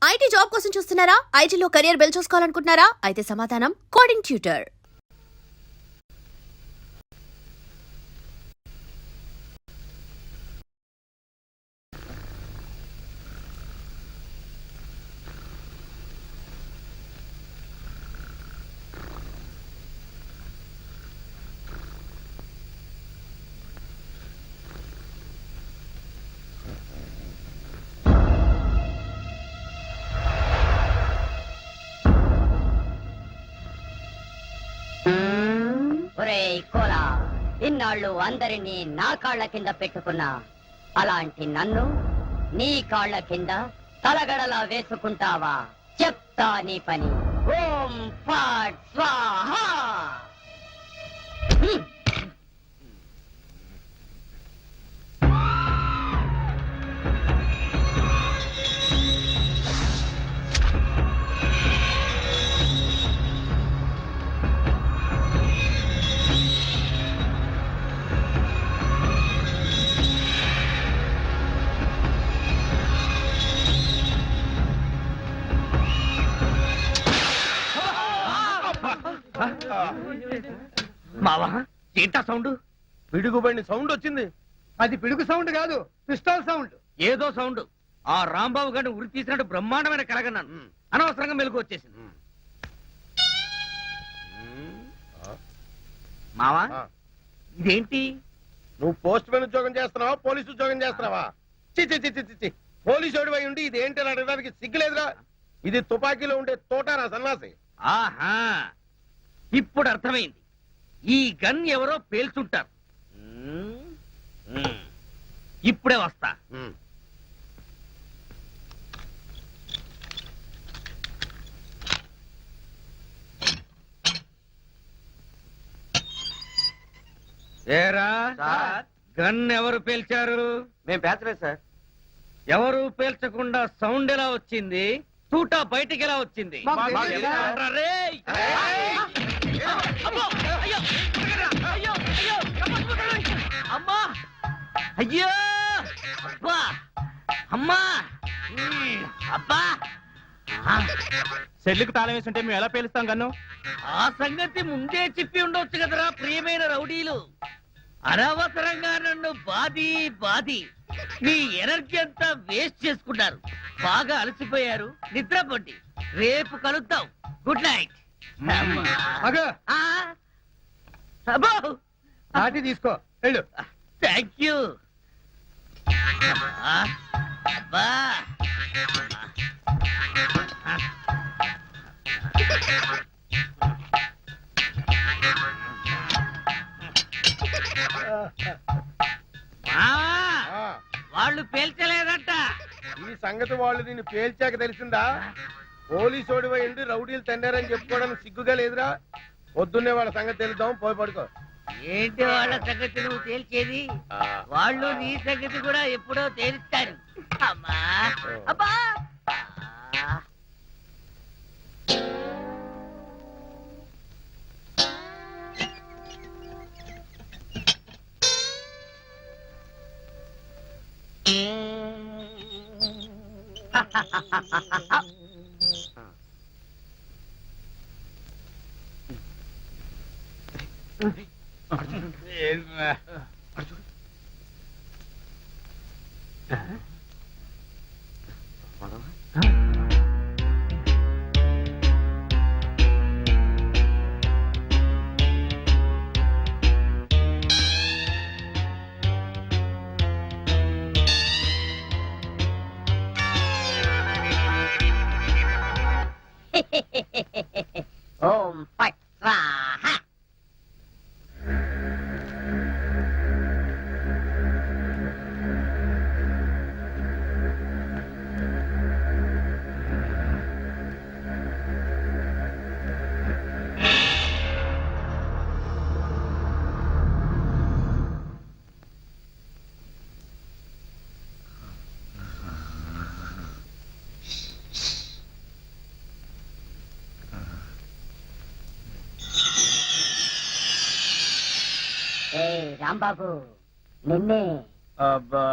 IT job కోసం చూస్తున్నారా? ఐటీలో కెరియర్ బిల్డ్ చూసుకోవాలనుకుంటున్నారా? అయితే సమాధానం కోడింగ్ ట్యూటర్. కోలా ఇన్నాళ్ళు అందరినీ నా కాళ్ల కింద పెట్టుకున్నా, అలాంటి నన్ను నీ కాళ్ల కింద తలగడలా వేసుకుంటావా? చెప్తా నీ పని. ఓం ఫాట్ స్వాహా. మావా ఏంటా సౌండ్? పిడుగుబండి సౌండ్ వచ్చింది. అది పిడుగు సౌండ్ కాదు, పిస్టల్ సౌండ్. ఏదో సౌండ్. ఆ రాంబాబు గారిని ఉరి తీసినట్టు బ్రహ్మాండమైన కలగన్నాను. అనవసరంగా మెలకు వచ్చేసింది. మావా ఇదేంటి? నువ్వు పోస్ట్ మ్యాన్ ఉద్యోగం చేస్తున్నావా, పోలీసు ఉద్యోగం చేస్తున్నావా? చి పోలీసు ఓడివై ఉండి ఇది ఏంటి అని అడగడానికి సిగ్గులేదురా? ఇది తుపాకీలో ఉండే తోటారా సన్నాసి. ఆహా, ఇప్పుడు అర్థమైంది. ఈ గన్ ఎవరో పేల్చుంటారు. ఇప్పుడే వస్తా. ఏరా గన్ ఎవరు పేల్చారు? మేము పేర్చలేదు సార్. ఎవరు పేల్చకుండా సౌండ్ ఎలా వచ్చింది? తూటా బయటికి ఎలా వచ్చింది? రేయ్! అమ్మా! అయ్యో! అబ్బా! అమ్మా! అబ్బా! సెల్లుకు తాళం వేస్తుంటే మేము ఎలా పేలుస్తాం గన్ను? ఆ సంగతి ముందే చెప్పి ఉండొచ్చు కదరా ప్రియమైన రౌడీలు. అనవసరంగా నన్ను బాది మీ ఎనర్జీ అంతా వేస్ట్ చేసుకున్నారు. బాగా అలసిపోయారు, నిద్రపోండి. రేపు కలుద్దాం. Good night. నాటి తీసుకో వెళ్ళు. Thank you. అబ్బా వాళ్ళు పేల్చలేదట. ఈ సంగతి వాళ్ళు నిన్ను పేల్చాక తెలిసిందా? పోలీసు ఓడివై ఉండి రౌడీలు తండారని చెప్పుకోవడానికి సిగ్గుగా లేదురా? పొద్దున్నే వాళ్ళ సంగతి తెలుద్దాం, పోయి పడుకో. ఏంటి వాళ్ళ సంగతి నువ్వు తేల్చేది? వాళ్ళు నీ సంగతి కూడా ఎప్పుడో తేలుస్తారు. అమ్మా అబ్బా. ఓం ఫట్ స్వాహా. రాంబాబు నిన్నే. అబ్బా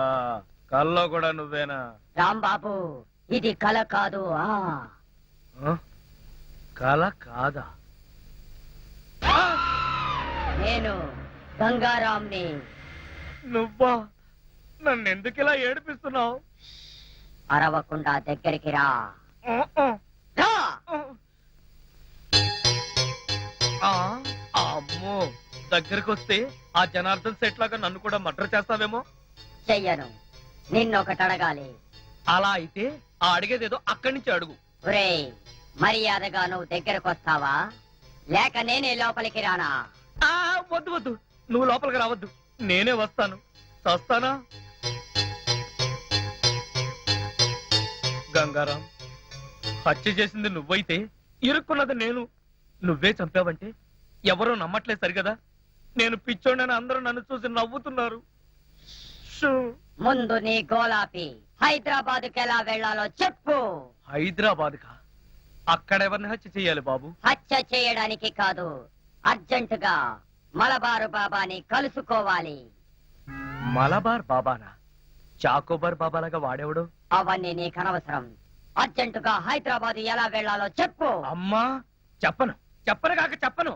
కల్లో కూడా నువ్వేనా? రాంబాబు ఇది కల కాదు కల కాదా? నేను గంగారాంని. నువ్వా? నన్ను ఎందుకు ఇలా ఏడిపిస్తున్నావు? అరవకుండా దగ్గరికి రా. రా. అమ్మో, దగ్గరికి వస్తే ఆ జనార్దన్ సెట్ లాగా నన్ను కూడా మర్డర్ చేస్తావేమో. చెయ్యను. నిన్నొకటి అడగాలి. అలా అయితే ఆ అడిగేదేదో అక్కడి నుంచి అడుగు. ఒరేయ్, మర్యాదగా నువ్వు దగ్గరకు వస్తావా లేక నేనే లోపలికి రానా? వద్దు వద్దు, నువ్వు లోపలికి రావద్దు, నేనే వస్తాను. చస్తానా? గంగారాం, హత్య చేసింది నువ్వైతే ఇరుక్కున్నది నేను. నువ్వే చంపావంటే ఎవరూ నమ్మట్లేదు సరిగదా. నేను పిచ్చోడని అందరూ నన్ను చూసి నవ్వుతున్నారు. షూ. ముందు నీ గోలాపి హైదరాబాద్కి ఎలా వెళ్ళాలో చెప్పు. హైదరాబాద్ కా? అక్కడెవరిని హత్య చెయ్యాలి బాబు? హత్య చేయడానికి కాదు, అర్జెంటుగా మలబారు బాబాని కలుసుకోవాలి. మలబార్ బాబానా? చాకోబార్ బాబాలాగా వాడేవాడు? అవన్నీ నీకు అనవసరం. అర్జెంటుగా హైదరాబాద్ ఎలా వెళ్ళాలో చెప్పు. అమ్మా, చెప్పను చెప్పను కాక చెప్పను.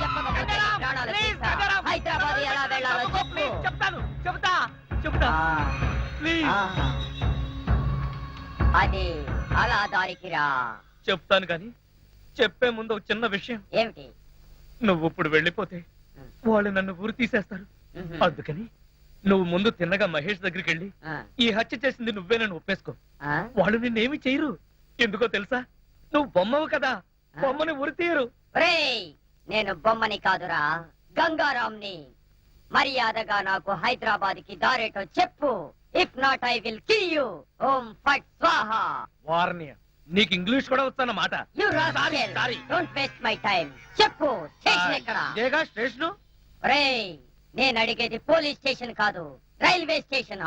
చెప్పకపోతే నీ ప్రాణాలు తీస్తా. హైదరాబాద్ ఎలా వెళ్ళాలో చెప్పు. చెప్తాను, చెప్తా చెప్తా. ప్లీజ్. అది అలా దారికి రా. చెప్తాను కానీ చెప్పే ముందు ఒక చిన్న విషయం. ఏమిటి? నువ్వు ఇప్పుడు వెళ్ళిపోతే వాళ్ళు నన్ను ఊరు తీసేస్తారు. అందుకని నువ్వు ముందు తిన్నగా మహేష్ దగ్గరికి వెళ్ళి ఈ హత్య చేసింది నువ్వేనని ఒప్పేసుకో. వాళ్ళు నిన్నేమి చేయరు. ఎందుకో తెలుసా? నువ్వు బొమ్మవు కదా, బొమ్మని ఉరి తీయరు. ఒరేయ్, నేను బొమ్మని కాదురా, గంగారాంని. మర్యాదగా నాకు హైదరాబాద్ కి దారేటో చెప్పు. If not I will kill you. ఓం ఫట్ స్వాహా. వార్నియ, నీకు ఇంగ్లీష్ కూడా వస్తానమాట. You rascal, don't waste my time. చెప్పు, స్టేషన్ ఎక్కడ? ఇదేగా స్టేషను. ఒరేయ్, నేను అడిగేది పోలీస్ స్టేషన్ కాదు, రైల్వే స్టేషన్.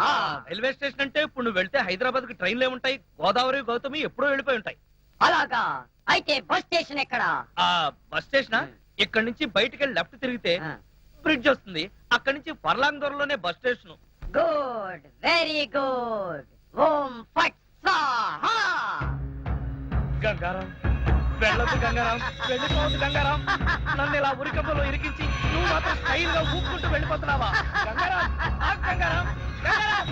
రైల్వే స్టేషన్ అంటే ఇప్పుడు నువ్వు వెళ్తే హైదరాబాద్ కి ట్రైన్లే ఉంటాయి. గోదావరి, గౌతమి ఎప్పుడో వెళ్ళిపోయి ఉంటాయి. అలాగా? అయితే బస్ స్టేషన్ ఎక్కడ? ఆ బస్ స్టేషన్ ఇక్కడ నుంచి బయటికి వెళ్ళి లెఫ్ట్ తిరిగితే బ్రిడ్జ్ వస్తుంది. అక్కడి నుంచి ఫర్లాంగ్ దూరంలోనే bus station. Good, very good. ఓం ఫట్ స్వాహా. గంగారాం, వెళ్ళొద్దు గంగారాం, వెళ్ళిపోవద్దు గంగారాం. నన్ను ఇలా ఉరికంపలో ఇరికించి నువ్వు మాత్రం స్టైల్ గా ఊపుకుంటూ వెళ్ళిపోతున్నావా? గంగారాం, ఆగు గంగారాం, గంగారాం.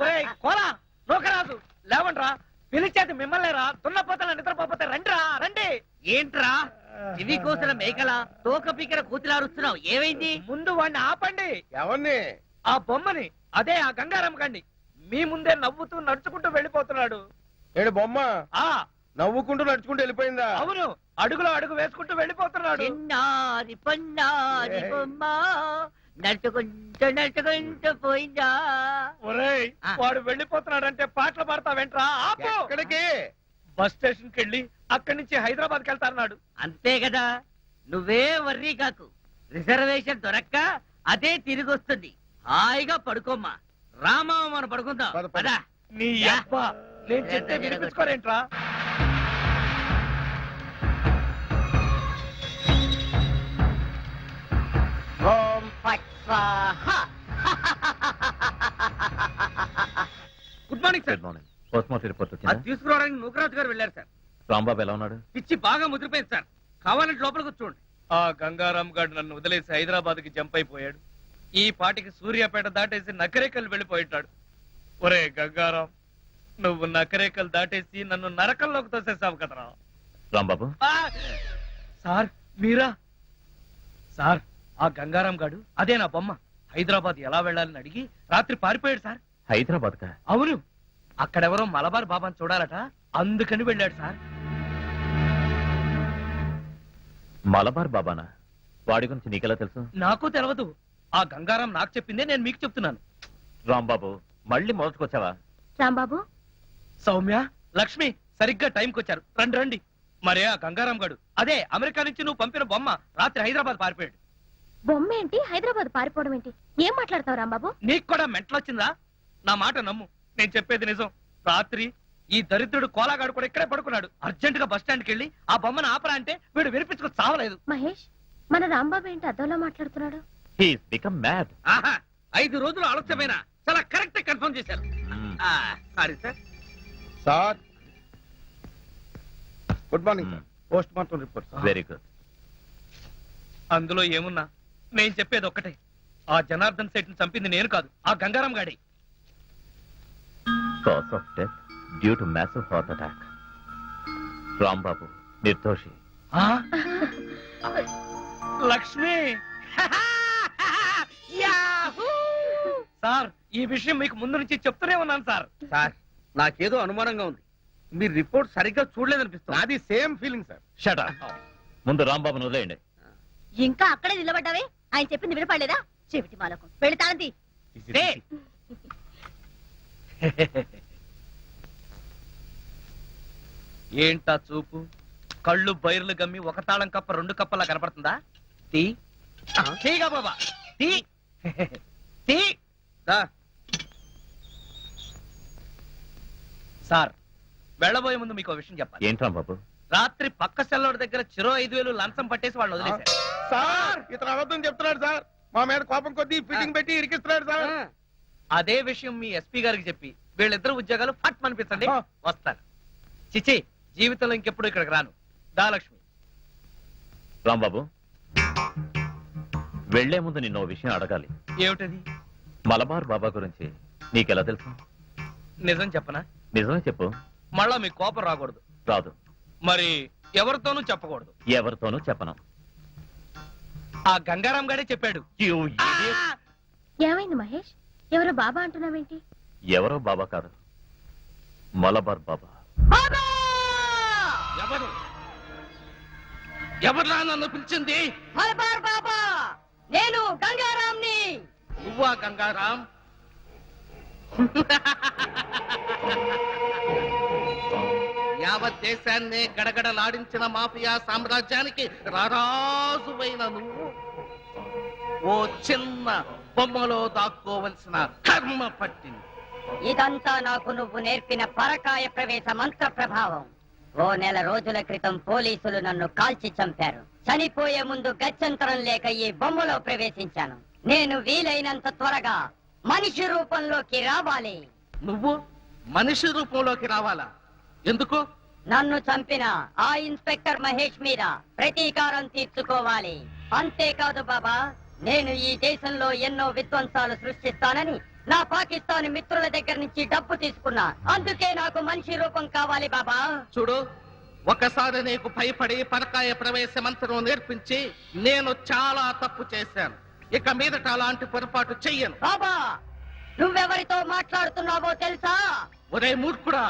ఒరేయ్ కోలా, నూకరాజు, లేవండ్రా. పిలిచేది మిమ్మల్నేరా. దున్నపోతల నిద్రపోతే రండిరా, రండి. ఏంట్రా ఇవి కోసిన మేకల తోక పీకర కూతులారుస్తున్నావు? ఏమైంది? ముందు వాడిని ఆపండి. ఎవరిని? ఆ బొమ్మని, అదే ఆ గంగారాం గండి. మీ ముందే నవ్వుతూ నడుచుకుంటూ వెళ్ళిపోతున్నాడు. ఏడు బొమ్మ ఆ నవ్వుకుంటూ నడుచుకుంటూ వెళ్ళిపోయిందా? అవును, అడుగులో అడుగు వేసుకుంటూ వెళ్ళిపోతున్నాడు. చిన్నారి పొన్నారి బొమ్మ నడుచుకుంటూ నడుచుకుంటూ పోయిందా? ఒరేయ్, వాడు వెళ్ళిపోతున్నాడంటే పాటలు పాడతా వెంట్రా. ఆపు. ఎక్కడికి? బస్ స్టేషన్ కి వెళ్ళి అక్కడి నుంచి హైదరాబాద్ కి వెళ్తాన్నాడు. అంతే కదా, నువ్వే వర్రీ కాకు. రిజర్వేషన్ దొరక్క అదే తిరిగి వస్తుంది. హాయిగా పడుకోమ్మా. రామావ మనం పడుకుందాం. పద, పద. పద. నీ అబ్బా, నేను చెప్తే వినిపించుకోరేంట్రా? ఓం ఫట్ స్వాహా. Good morning sir. Postmortem report అది వచ్చిందా? తీసుకురావడానికి నూకరాజు గారు వెళ్ళారు సార్. రాంబాబు ఎలా ఉన్నాడు? పిచ్చి బాగా ముదిరిపోయింది సార్. కావాలంటే లోపలికి వచ్చి ఆ గంగారాం గారు నన్ను వదిలేసి హైదరాబాద్ కి జంప్ అయిపోయాడు. ఈ పాటికి సూర్యాపేట దాటేసి నకరేకల్ వెళ్ళిపోయింటాడు. ఒరే గంగారాం, నువ్వు నకరేకల్ దాటేసి నన్ను నరకంలోకి తోసేసావు కదరా. రాంబాబు, సార్ మీరా? సార్, ఆ గంగారాం గాడు అదే నా బొమ్మ. హైదరాబాద్ ఎలా వెళ్ళాలని అడిగి రాత్రి పారిపోయాడు సార్. హైదరాబాద్ కా? అవును, అక్కడెవరో మలబార్ బాబాని చూడాలట, అందుకని వెళ్ళాడు సార్. మలబార్ బాబానా? వాడి గురించి నీకెలా తెలుసు? నాకు తెలియదు. ఆ గంగారాం నాకు చెప్పిందే నేను మీకు చెప్తున్నాను. రాంబాబు, మళ్ళీ మొదటికొచ్చావా? రాంబాబు, సౌమ్య, లక్ష్మి సరిగ్గా టైంకి వచ్చారు. రండి రండి. మరే ఆ గంగారాం గాడు అదే అమెరికా నుంచి నువ్వు పంపిన బొమ్మ రాత్రి హైదరాబాద్ పారిపోయాడు. బొమ్మ ఏంటి? హైదరాబాద్ పారిపోవడం ఏంటి? ఏం మాట్లాడతావు రాంబాబు? నీకు కూడా మెంటలొచ్చిందా? నా మాట నమ్ము, నేను చెప్పేది నిజం. రాత్రి ఈ దరిద్రుడు కోలాగాడు కూడా ఇక్కడే పడుకున్నాడు. అర్జెంట్ గా బస్ స్టాండ్కి వెళ్ళి ఆ బొమ్మను ఆపరా అంటే వీడు వినిపించుకు చావలేదు. మహేష్, మన రాంబాబు ఏంటి అద్దంలో మాట్లాడుతున్నాడు? He's become mad. ఆహా, 5 రోజులు ఆలస్యమైన చాలా కరెక్ట్ కన్ఫర్మ్ చేశారు. Sorry sir. Sir good morning sir. Post mortem report sir. Very good. అందులో ఏమున్నా నేను చెప్పేది ఒక్కటే, ఆ జనార్దన్ సెట్ చంపింది నేను కాదు, ఆ గంగారాం గాడి. Cause of death due to massive heart attack. Rambabu నిర్దోషి. లక్ష్మి యాహూ! సార్ ఈ విషయం మీకు ముందు నుంచి చెప్తూనే ఉన్నాను సార్. సార్ నాకేదో అనుమానంగా ఉంది, మీరు రిపోర్ట్ సరిగ్గా చూడలేదనిపిస్తుంది. నాది same feeling sir. Shut up. ముందు రాంబాబును వదిలేయండి. ఇంకా అక్కడే నిలబడ్డావే, ఆయన చెప్పింది వినపడలేదా? చెవిటి మాలకు వెళతాంది. రే! ఏంటా చూపు, కళ్ళు బైర్లు గమ్మి ఒక తాళం కప్ప రెండు కప్పలా కనపడుతుందా? తీ తీగా బాబా తీ తీ. సార్ వెళ్ళబోయే ముందు మీకు విషయం చెప్పాలి. ఏంటి రాంబాబు? రాత్రి పక్క సెల్లోడి దగ్గర చిరో 5,000 లంచం పట్టేసి వాళ్ళు వదిలేశారు. సార్ ఇతను అబద్ధం చెప్తున్నాడు సార్. మా మీద కోపం కొద్దీ ఫిట్టింగ్ పెట్టి ఇరికిస్తున్నాడు సార్. అదే విషయం మీ ఎస్పీ గారికి చెప్పి వీళ్ళిద్దరు ఉద్యోగాలు ఫట్ అనిపించండి, ఆ. వస్తారు. చిచి జీవితంలో ఇంకెప్పుడు ఇక్కడికి రాను. దాలక్ష్మి. రాంబాబు వెళ్లే ముందు నిన్న విషయం అడగాలి. ఏమిటది? మలబార్ బాబా గురించి నీకెలా తెలుసు? నిజం చెప్పనా? నిజమే చెప్పు. మళ్ళా మీకు కోపం రాకూడదు. రాదు. మరి ఎవరితోనూ చెప్పకూడదు. ఎవరితోనూ చెప్పను. ఆ గంగారాం గారే చెప్పాడు. You idiot. ఏమైంది మహేష్? ఎవరో బాబా అంటున్నావేంటి? ఎవరో బాబా కాదు, మలబార్ బాబా. ఎవరు ఎవరులా నన్ను పిలిచింది? మలబార్ బాబా, నేను గంగారాంని. నువ్వా గంగారాం? యావత్ దేశాన్ని గడగడలాడించిన మాఫియా సామ్రాజ్యానికి రారాజువైన నువ్వు ఓ చిన్న బొమ్మలో దాక్కోవలసిన కర్మ పట్టింది. ఇదంతా నాకు నువ్వు నేర్పిన పరకాయ ప్రవేశ మంత్ర ప్రభావం. ఓ నెల రోజుల క్రితం పోలీసులు నన్ను కాల్చి చంపారు. చనిపోయే ముందు గత్యంతరం లేక ఈ బొమ్మలో ప్రవేశించాను. నేను వీలైనంత త్వరగా మనిషి రూపంలోకి రావాలి. నువ్వు మనిషి రూపంలోకి రావాలా? ఎందుకు? నన్ను చంపిన ఆ ఇన్స్పెక్టర్ మహేష్ మీద ప్రతీకారం తీర్చుకోవాలి. అంతేకాదు బాబా, నేను ఈ దేశంలో ఎన్నో విధ్వంసాలు సృష్టిస్తానని నా పాకిస్తాన్ మిత్రుల దగ్గర నుంచి డబ్బు తీసుకున్నా. అందుకే నాకు మనిషి రూపం కావాలి బాబా. చూడు, ఒకసారి నీకు భయపడి పరకాయ ప్రవేశ మంత్రం నేర్పించి నేను చాలా తప్పు చేశాను. ఇక మీదట అలాంటి పొరపాటు చెయ్యను. బాబా, నువ్వెవరితో మాట్లాడుతున్నావో తెలుసా? ఒరే మూర్ఖుడా,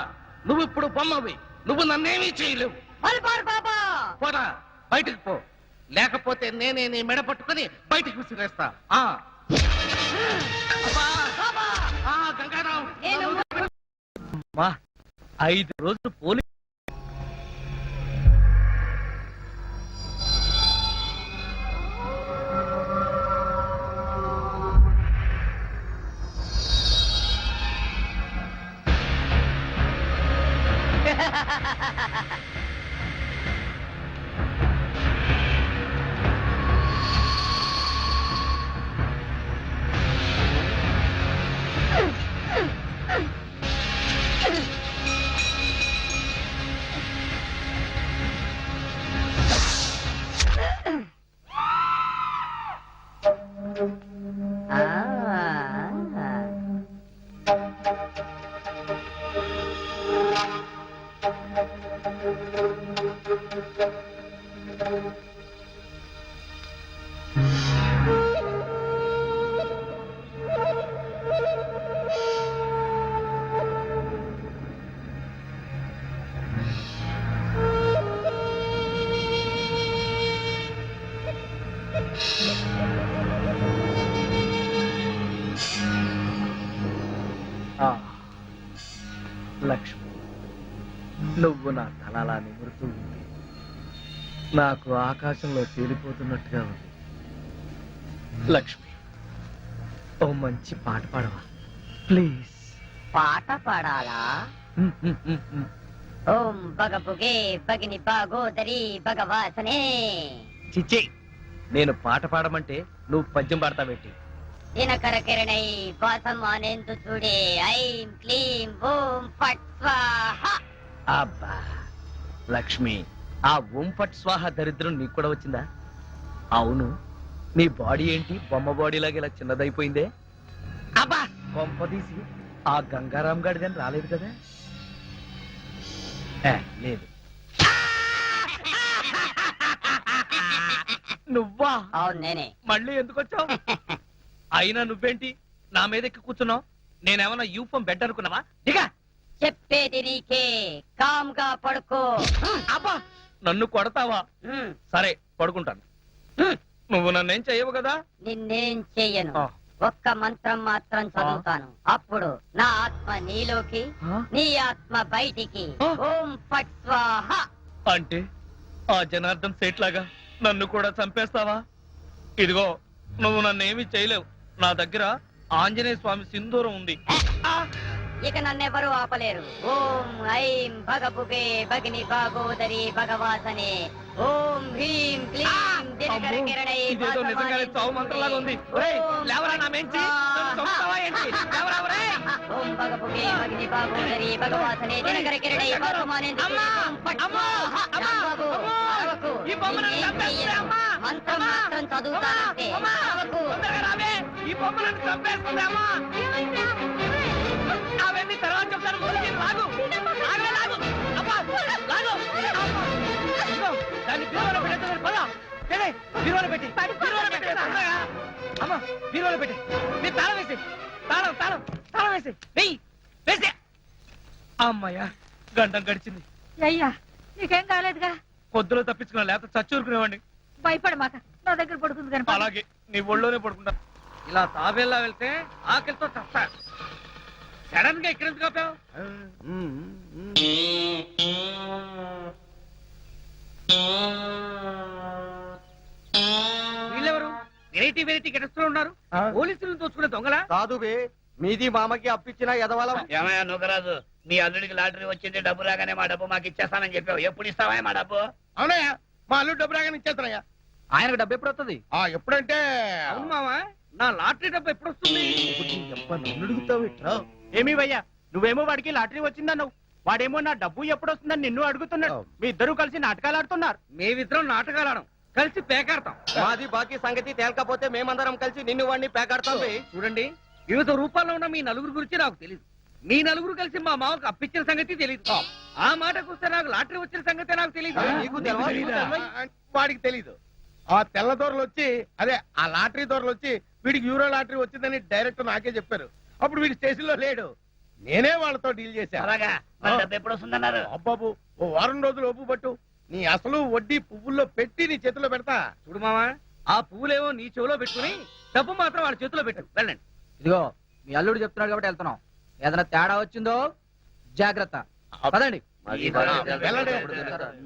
నువ్వు ఇప్పుడు బొమ్మవి. నువ్వు నన్నేమీ చేయలేవు. మలబార్ బాబా, పోరా, బయటికి పో. లేకపోతే నేనే నీ మెడ పట్టుకుని బయటికి విసిరేస్తా. బాబా, గంగారాం, నేను 5 రోజులు పోలీసు లక్ష్మి, నువ్వు నా తలలా నిమురుతూ ఉంది. నాకు ఆకాశంలో తేలిపోతున్నట్టుగా ఉంది. లక్ష్మి, ఓ మంచి పాట పాడవా ప్లీజ్? పాట పాడాలా? ఓం బగబుగే బగిని బాగోదరి భగవాసనే. చిచ్చి, నేను పాట పాడమంటే నువ్వు పద్యం పాడతావేంటి? దినకర కిరణై వాసమానేందు చూడే ఐం క్లీం ఓం ఫట్ స్వాహ. అబ్బా లక్ష్మి, ఆ ఓం ఫట్ స్వాహ దరిద్రం నీకు కూడా వచ్చిందా? అవును, నీ బాడీ ఏంటి బొమ్మ బాడీ లాగా ఇలా చిన్నదైపోయిందే? అబ్బా కొంపదీసి ఆ గంగారాం గాడిదని రాలేదు కదా? లేదు. నువ్వా? అవును నేనే. మళ్ళీ ఎందుకు వచ్చావు? అయినా నువ్వేంటి నా మీద ఎక్కి కూర్చున్నావు? నేనేమన్నా యూఫం బెడ్ అనుకున్నావా? దిగా. చెప్పేది నీకే, కామ్గా పడుకో. అబ్బా నన్ను కొడతావా? సరే పడుకుంటాను. నువ్వు నన్నేం చెయ్యవు కదా? నిన్నేం చెయ్యను. ఆ. ఒక్క మంత్రం మాత్రం చదువుతాను. అప్పుడు నా ఆత్మ నీలోకి, నీ ఆత్మ బయటికి. ఆ. ఓం ఫట్ స్వాహ. అంటే ఆ జనార్దన్ సేట్ లాగా నన్ను కూడా చంపేస్తావా? ఇదిగో నువ్వు నన్నేమీ చేయలేవు. నా దగ్గర ఆంజనేయ స్వామి సింధూరం ఉంది. ఇక నన్నెవరూ ఆపలేరు. ఓం ఐం భగభుగే భగిని భాగోదరి భగవాసనే. ఓం హ్రీం క్లీం దినకర కిరణై ఇదేదో నిజంగానే చావు మంత్రంలాగా ఉంది. ఒరేయ్, లేవరా నా మెంచి. నన్ను చంపుతావా ఏంటి? లేవరా ఒరేయ్. ఓం భగభుగే భగిని భాగోదరి భగవాసనే దినకర కిరణై వాసమానేందు అమ్మా! ఓం ఫట్ అమ్మా! స్వాహ. అమ్మా! రాంబాబు, అమ్మా! అరవకు. ఈ బొమ్మ నన్ను నిన్నేం చంపేస్తుంది, చెయ్యను. అమ్మా! మంత్రం అమ్మా! మాత్రం చదువుతానంతే. అమ్మా! అరవకు. తొందరగా రావే. ఈ బొమ్మ నన్ను చంపేస్తుంది, అమ్మా! అవన్నీ తర్వాత చెప్తాను. ముందు నేను లాగు. లాగలే, లాగు. అబ్బా, లాగు. అమ్మా. ఇదిగో, దాన్ని బీరువాలో పెట్టేస్తున్నాను. పద. ఏలే, బీరువాలో పెట్టి. బీరువాలో పెట్టి. తొందరగా. అమ్మా, బీరువాలో పెట్టి. మీరు తాళం వేసి. తాళం వేసి. వెయ్యి. వేసి. అమ్మయ్యా, గంటం గడిచింది. అయ్యా నీకేం కాలేదుగా? పొద్దులో తప్పించుకున్నా, లేకపోతే చచ్చూరుకునేవాడిని. భయపడమాక, నా దగ్గర పడుకుంది కానీ అలాగే నీ ఒళ్ళోనే పడుకుంటా. ఇలా తాబేలా వెళ్తే ఆకలితో చస్తా. సడన్ గా ఇక్కడ ఎందుకు ఆపావు? వీళ్ళెవరు? వెరైటీ గెటస్తూ ఉన్నారు. పోలీసులను దోచుకునే దొంగలా? కాదు బే, మీది మామకి అప్పించిన ఎదవలం. ఏమయ్యా నువ్వురాజు, మీ అల్లుడికి లాటరీ వచ్చింది, డబ్బు రాగానే మా డబ్బు మాకు ఇచ్చేస్తానని చెప్పావు. ఎప్పుడు ఇస్తావా మా డబ్బు? అవునయ్యా, మా అల్లుడు డబ్బు రాగానే ఇచ్చేస్తున్నాయా. ఆయనకు డబ్బు ఎప్పుడు వస్తుంది? ఎప్పుడంటే అవును మావా, నా లాటరీ డబ్బు ఎప్పుడు వస్తుంది? నన్ను అడుగుతావు. ఏమి భయ్యా, నువ్వేమో వాడికి లాటరీ వచ్చిందన్నావు, వాడేమో నా డబ్బు ఎప్పుడు వస్తుందని నిన్ను అడుగుతున్నాడు. మీ ఇద్దరు కలిసి నాటకాలు ఆడుతున్నారు. మేమిద్దరం నాటకాలు ఆడం, కలిసి పేకాడతాం. మాది బాకీ సంగతి తేలకపోతే మేమందరం కలిసి నిన్ను వాడిని పేకాడతాం. చూడండి, వివిధ రూపాల్లో ఉన్న మీ నలుగురు గురించి నాకు తెలియదు. మీ నలుగురు కలిసి మా మామకు అప్పించిన సంగతి తెలియదు. ఆ మాటకు వస్తే నాకు లాటరీ వచ్చిన సంగతి నాకు తెలియదు. నీకు తెలవదా? వాడికి తెలీదు. ఆ తెల్ల దొరలు వచ్చి, అదే ఆ లాటరీ దొరలు వచ్చి వీడికి యూరో లాటరీ వచ్చిందని డైరెక్ట్ నాకే చెప్పారు. అప్పుడు వీడి స్టేషన్ లో లేడు, నేనే వాళ్ళతో డీల్ చేశా. అలాగా, మరి డబ్బు ఎప్పుడు వస్తుందన్నారు? అబ్బాబు, ఓ వారం రోజులు ఒప్పు పట్టు, నీ అసలు వడ్డీ పువ్వుల్లో పెట్టి నీ చేతిలో పెడతా. చూడు మావా, ఆ పువ్వులేవో నీ చెవిలో పెట్టుకుని డబ్బు మాత్రం వాళ్ళ చేతిలో పెట్టు. వెళ్ళండి. ఇదిగో మీ అల్లుడు చెప్తున్నాడు కాబట్టి వెళ్తున్నాం. ఏదైనా తేడా వచ్చిందో జాగ్రత్త. పదండి. వెళ్ళండి.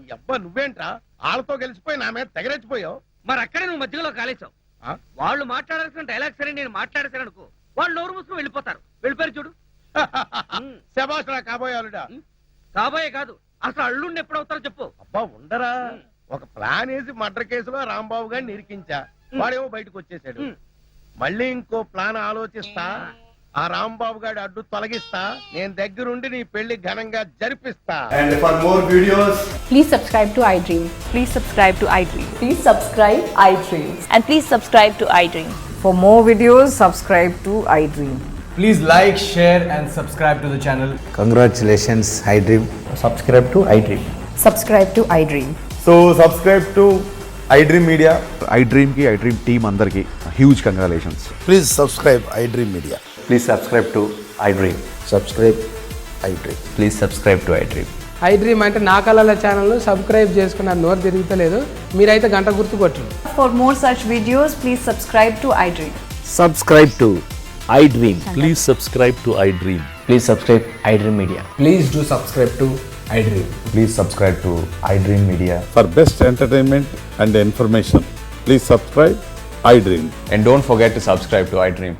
ఈ అబ్బా నువ్వేంట్రా వాళ్ళతో గెలిచిపోయి నా మీద తెగరెచ్చిపోయావు. మరి అక్కడే నువ్వు మధ్యలో కాలేసావు. ఆ? వాళ్ళు మాట్లాడాల్సిన డైలాగ్ సరే నేను మాట్లాడేసాను అనుకో, వాళ్ళు నోరు మూసుకుని వెళ్ళిపోతారు. వెళ్ళిపోయారు చూడు. శభాష్ రా కాబోయే అల్లుడా. కాబోయే కాదు, అసలు అల్లుడిని ఎప్పుడవుతారో చెప్పు. అబ్బా ఉండరా, ఒక ప్లాన్ వేసి మర్డర్ కేసులో రాంబాబు గారిని నిరికించా, వాడేమో బయటకు వచ్చేసాడు. మళ్ళీ ఇంకో ప్లాన్ ఆలోచిస్తా, ఆ రాంబాబు గారి అడ్డు తొలగిస్తా, నేను దగ్గరుండి నీ పెళ్లి ఘనంగా జరిపిస్తా. And for more videos, Please subscribe to iDream. Please subscribe to iDream. Please subscribe iDream. And please subscribe to iDream. For more videos, subscribe to iDream. please like, share and subscribe to the channel. Congratulations, iDream. Subscribe to iDream. Subscribe to iDream. So subscribe to iDream Media. iDream ki iDream team andarki huge congratulations. Please subscribe iDream media. Please subscribe to iDream. Subscribe iDream. Please subscribe to iDream. iDream అంటే నా కళల channel subscribe చేసుకున్న నోరు తిరుగుతలేదు, మీరైతే గంట గుర్తు కొట్టండి. For more such videos, please subscribe to iDream. Subscribe to iDream. Please subscribe to iDream. Please subscribe iDream Media. Please do subscribe to iDream. Please subscribe to iDream Media. For best entertainment and information, please subscribe iDream. And don't forget to subscribe to iDream.